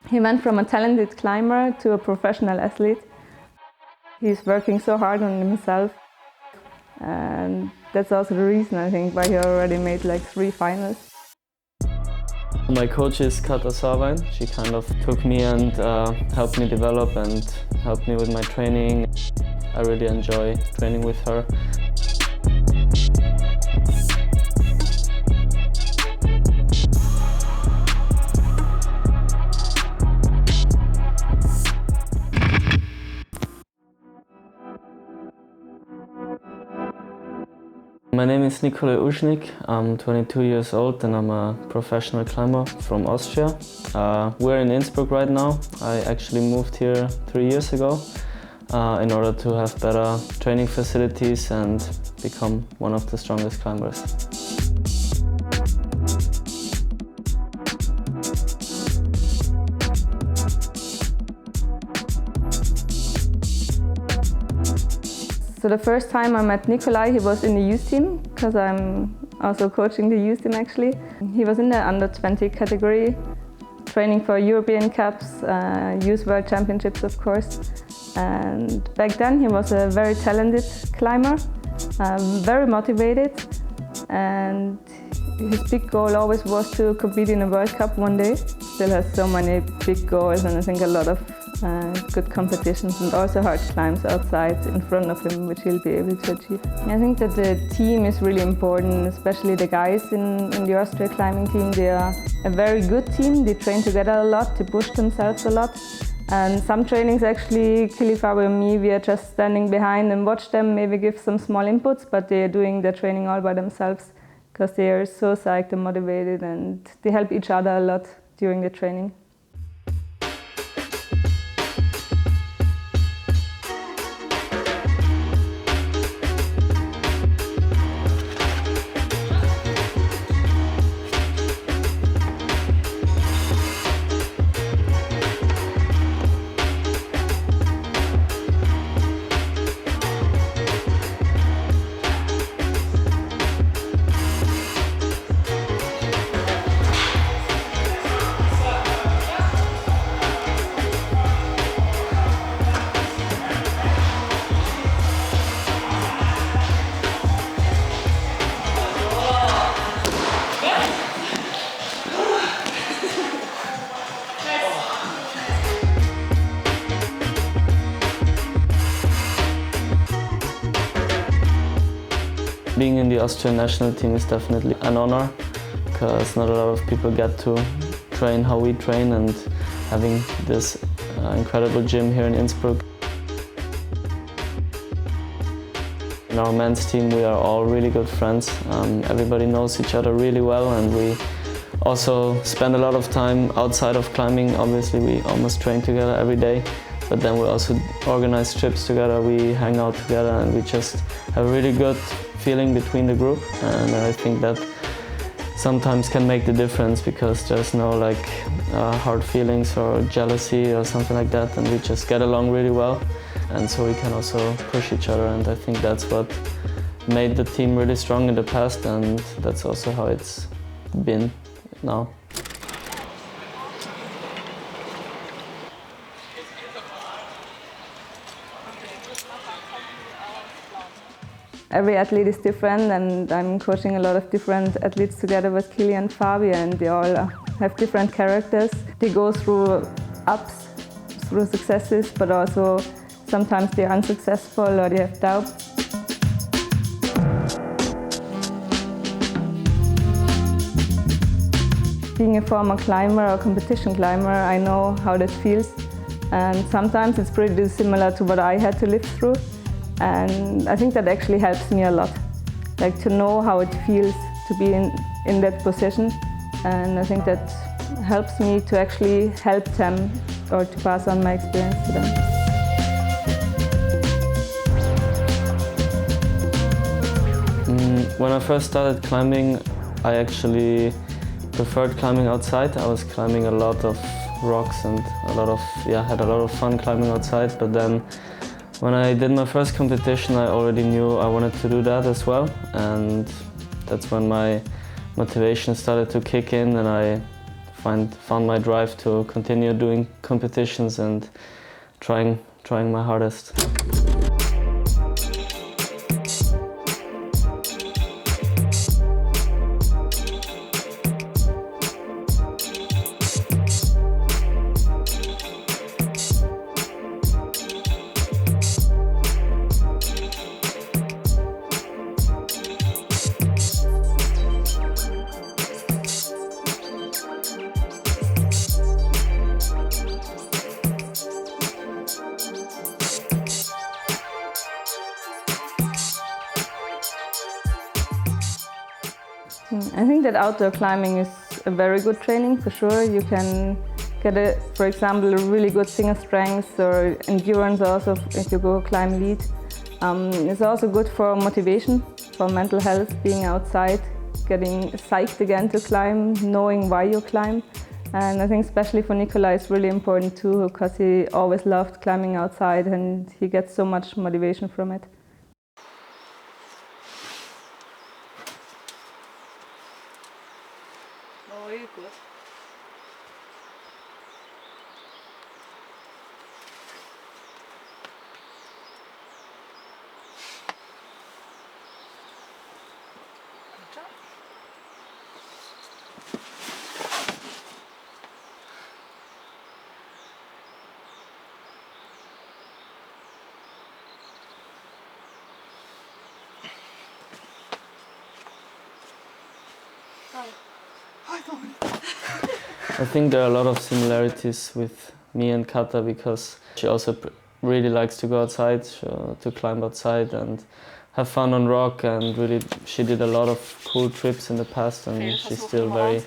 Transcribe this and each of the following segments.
He went from a talented climber to a professional athlete. He's working so hard on himself, and that's also the reason I think why he already made like 3 finals. My coach is Katarina Saurwein. She kind of took me and helped me develop and helped me with my training. I really enjoy training with her. My name is Nicolai Užnik. I'm 22 years old and I'm a professional climber from Austria. We're in Innsbruck right now. I actually moved here 3 years ago in order to have better training facilities and become one of the strongest climbers. So the first time I met Nicolai, he was in the youth team, because I'm also coaching the youth team actually. He was in the under 20 category, training for European Cups, Youth World Championships of course. And back then he was a very talented climber, very motivated, and his big goal always was to compete in a World Cup one day. Still has so many big goals and I think a lot of good competitions and also hard climbs outside in front of him, which he'll be able to achieve. I think that the team is really important, especially the guys in the Austria climbing team. They are a very good team. They train together a lot, they push themselves a lot. And some trainings actually, Kili, Fabio and me, we are just standing behind and watch them, maybe give some small inputs, but they are doing their training all by themselves because they are so psyched and motivated and they help each other a lot during the training. Being in the Austrian national team is definitely an honor, because not a lot of people get to train how we train, and having this incredible gym here in Innsbruck. In our men's team we are all really good friends. Everybody knows each other really well, and we also spend a lot of time outside of climbing. Obviously we almost train together every day, but then we also organize trips together, we hang out together, and we just have a really good feeling between the group. And I think that sometimes can make the difference, because there's no hard feelings or jealousy or something like that, and we just get along really well, and so we can also push each other, and I think that's what made the team really strong in the past, and that's also how it's been now. Every athlete is different, and I'm coaching a lot of different athletes together with Kili and Fabio, and they all have different characters. They go through ups, through successes, but also sometimes they're unsuccessful or they have doubts. Being a former climber or competition climber, I know how that feels, and sometimes it's pretty similar to what I had to live through. And I think that actually helps me a lot, to know how it feels to be in that position. And I think that helps me to actually help them or to pass on my experience to them. When I first started climbing, I actually preferred climbing outside. I was climbing a lot of rocks and had a lot of fun climbing outside, but then when I did my first competition, I already knew I wanted to do that as well, and that's when my motivation started to kick in, and I found my drive to continue doing competitions and trying my hardest. I think that outdoor climbing is a very good training for sure. You can get, for example, a really good single strength or endurance also if you go climb lead. It's also good for motivation, for mental health, being outside, getting psyched again to climb, knowing why you climb. And I think especially for Nicolai it's really important too, because he always loved climbing outside and he gets so much motivation from it. Very good. Good job. I think there are a lot of similarities with me and Kata, because she also really likes to go outside, to climb outside and have fun on rock, and really she did a lot of cool trips in the past, and she's still very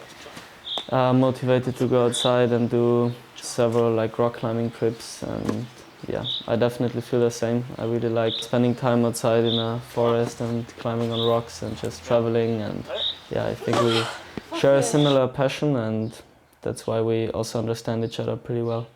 motivated to go outside and do several rock climbing trips. And yeah, I definitely feel the same. I really like spending time outside in a forest and climbing on rocks and just traveling, and yeah, I think we share a similar passion, and that's why we also understand each other pretty well.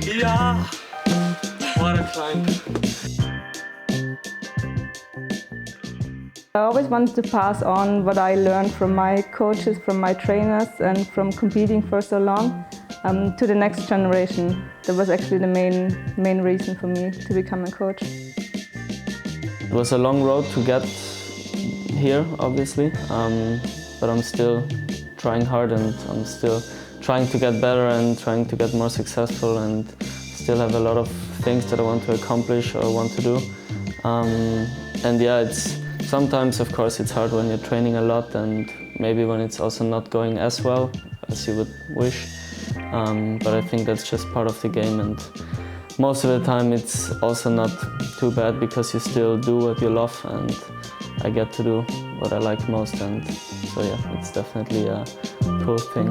Yeah, what a climb. I always wanted to pass on what I learned from my coaches, from my trainers, and from competing for so long to the next generation. That was actually the main reason for me to become a coach. It was a long road to get here, obviously, but I'm still trying hard, and I'm still trying to get better and trying to get more successful, and still have a lot of things that I want to accomplish or want to do. And yeah, sometimes of course it's hard when you're training a lot, and maybe when it's also not going as well as you would wish. But I think that's just part of the game, and most of the time it's also not too bad, because you still do what you love, and I get to do what I like most, and so yeah, it's definitely a cool thing.